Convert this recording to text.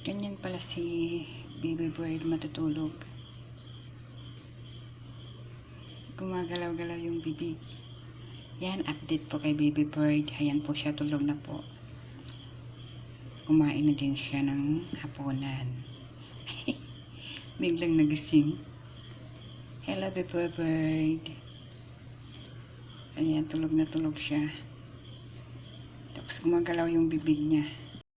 Ganyan pala si baby bird matutulog. Gumagalaw-galaw yung bibig. Yan, update po kay baby bird. Ayan po siya, tulog na po. Kumain na din siya ng hapunan. Biglang nagising. Hello, baby bird. Ayan, tulog na tulog siya. Tapos gumagalaw yung bibig niya.